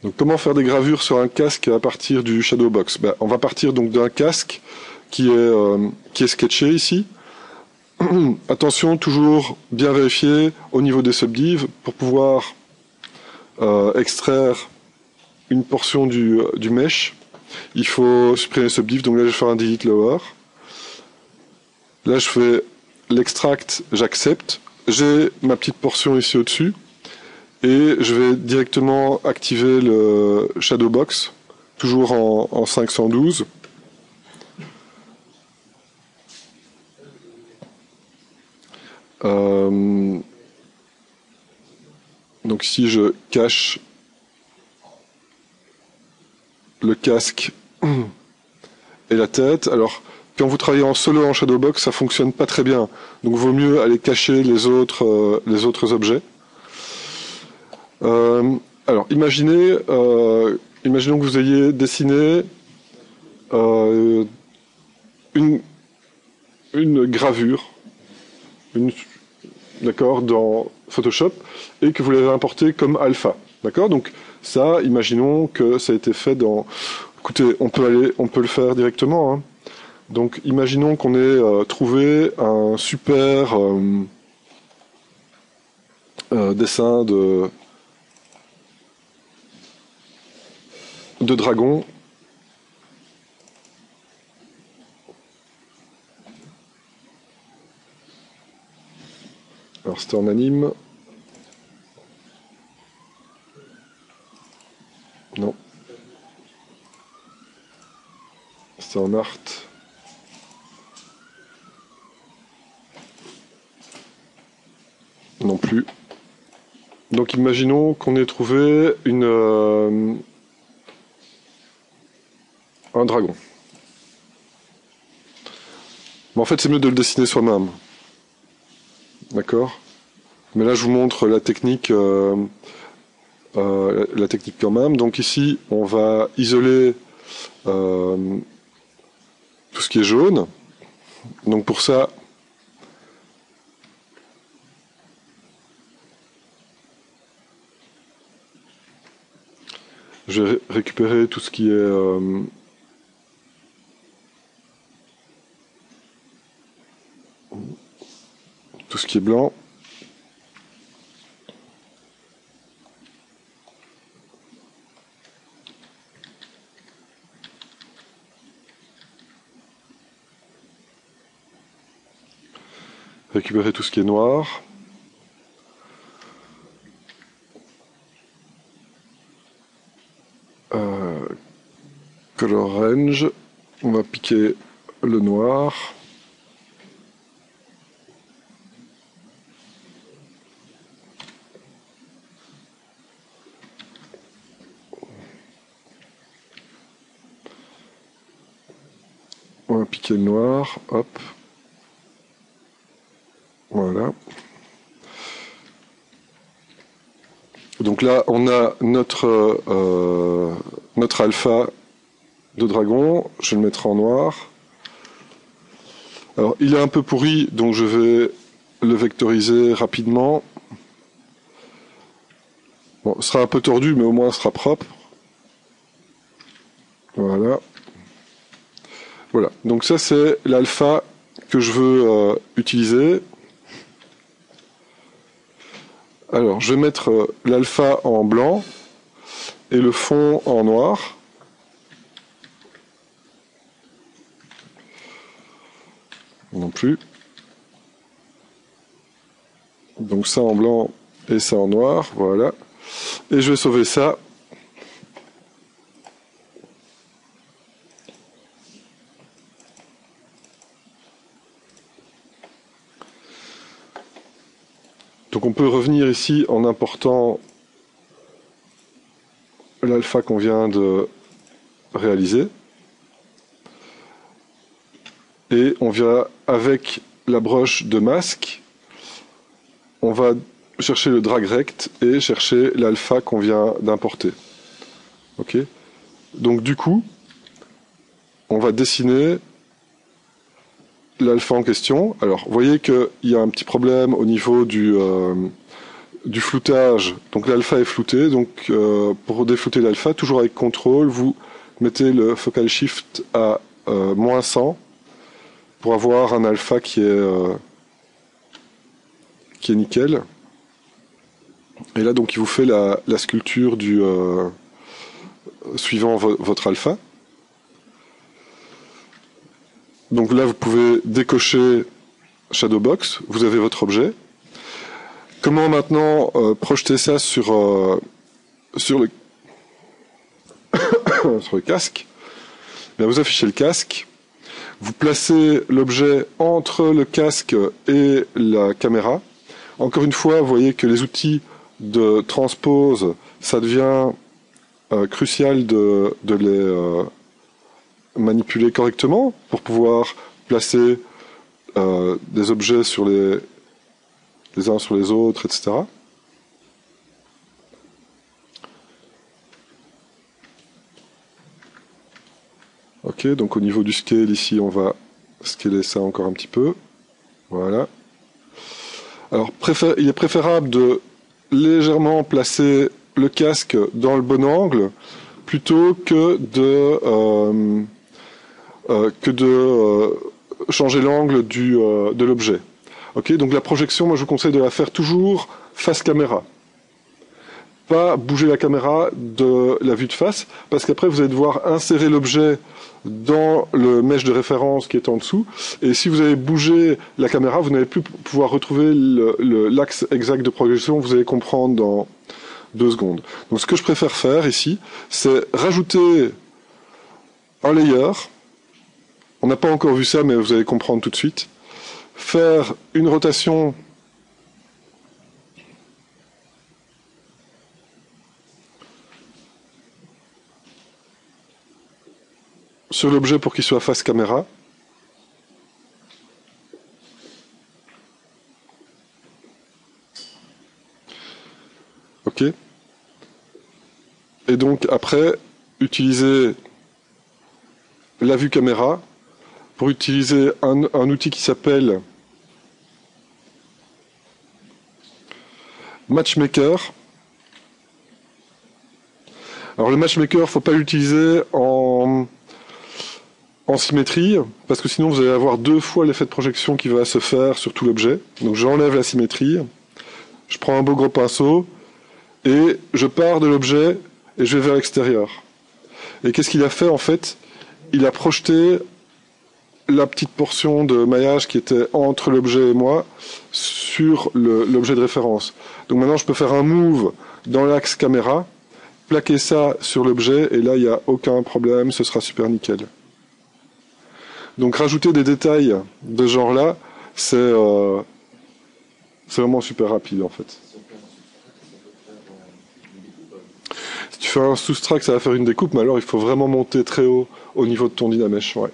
Donc, comment faire des gravures sur un casque à partir du Shadowbox? On va partir donc d'un casque qui est sketché ici. Attention, toujours bien vérifier au niveau des subdivs pour pouvoir extraire une portion du mesh. Il faut supprimer le subdiv, donc là je vais faire un delete lower. Là je fais l'extract, j'accepte. J'ai ma petite portion ici au-dessus. Et je vais directement activer le Shadowbox, toujours en 512. Donc ici je cache le casque et la tête. Alors quand vous travaillez en solo en Shadowbox, ça fonctionne pas très bien. Donc il vaut mieux aller cacher les autres objets. Alors imaginons que vous ayez dessiné une gravure, d'accord, dans Photoshop, et que vous l'avez importé comme alpha, d'accord. Donc ça, imaginons que ça a été fait dans. Écoutez, on peut le faire directement. Hein. Donc imaginons qu'on ait trouvé un super dessin de dragon. Alors c'était en anime. Non. C'était en art. Non plus. Donc imaginons qu'on ait trouvé un dragon. Mais en fait, c'est mieux de le dessiner soi-même. D'accord? Mais là, je vous montre la technique quand même. Donc ici, on va isoler tout ce qui est jaune. Donc pour ça, je vais récupérer tout ce qui est blanc. Récupérer tout ce qui est noir. Color range, on va piquer le noir. On va piquer le noir, hop. Voilà. Donc là, on a notre alpha de dragon. Je vais le mettre en noir. Alors, il est un peu pourri, donc je vais le vectoriser rapidement. Bon, ce sera un peu tordu, mais au moins ce sera propre. Voilà. Voilà. Donc ça, c'est l'alpha que je veux utiliser. Alors, je vais mettre l'alpha en blanc et le fond en noir. Non plus. Donc ça en blanc et ça en noir, voilà. Et je vais sauver ça. Donc on peut revenir ici en important l'alpha qu'on vient de réaliser. Et on vient avec la broche de masque, on va chercher le drag rect et chercher l'alpha qu'on vient d'importer. Ok. Donc du coup, on va dessiner l'alpha en question. Alors, vous voyez qu'il y a un petit problème au niveau du du floutage. Donc l'alpha est flouté, donc pour déflouter l'alpha, toujours avec contrôle, vous mettez le focal shift à moins 100 pour avoir un alpha qui est nickel. Et là donc il vous fait la sculpture du suivant votre alpha. Donc là vous pouvez décocher Shadowbox, vous avez votre objet. Comment maintenant projeter ça sur le sur le casque? Bien, vous affichez le casque, vous placez l'objet entre le casque et la caméra. Encore une fois, vous voyez que les outils de transpose, ça devient crucial de les manipuler correctement pour pouvoir placer des objets sur les uns sur les autres, etc. Ok, donc au niveau du scale, ici, on va scaler ça encore un petit peu. Voilà. Alors, il est préférable de légèrement placer le casque dans le bon angle plutôt que de changer l'angle de l'objet. Ok, donc la projection, moi je vous conseille de la faire toujours face caméra. Pas bouger la caméra de la vue de face, parce qu'après vous allez devoir insérer l'objet dans le mesh de référence qui est en dessous, et si vous avez bougé la caméra, vous n'allez plus pouvoir retrouver l'axe exact de projection, vous allez comprendre dans 2 secondes. Donc ce que je préfère faire ici, c'est rajouter un layer. On n'a pas encore vu ça, mais vous allez comprendre tout de suite. Faire une rotation sur l'objet pour qu'il soit face caméra. Ok. Et donc après, utiliser la vue caméra pour utiliser un outil qui s'appelle Matchmaker. Alors le Matchmaker, il ne faut pas l'utiliser en symétrie, parce que sinon vous allez avoir 2 fois l'effet de projection qui va se faire sur tout l'objet. Donc j'enlève la symétrie, je prends un beau gros pinceau, et je pars de l'objet, et je vais vers l'extérieur. Et qu'est-ce qu'il a fait en fait? Il a projeté la petite portion de maillage qui était entre l'objet et moi sur l'objet de référence. Donc maintenant je peux faire un move dans l'axe caméra, plaquer ça sur l'objet, et là il n'y a aucun problème, ce sera super nickel. Donc rajouter des détails de ce genre-là, c'est vraiment super rapide en fait. Si tu fais un subtract, ça va faire une découpe, mais alors il faut vraiment monter très haut au niveau de ton Dynamesh. Ouais.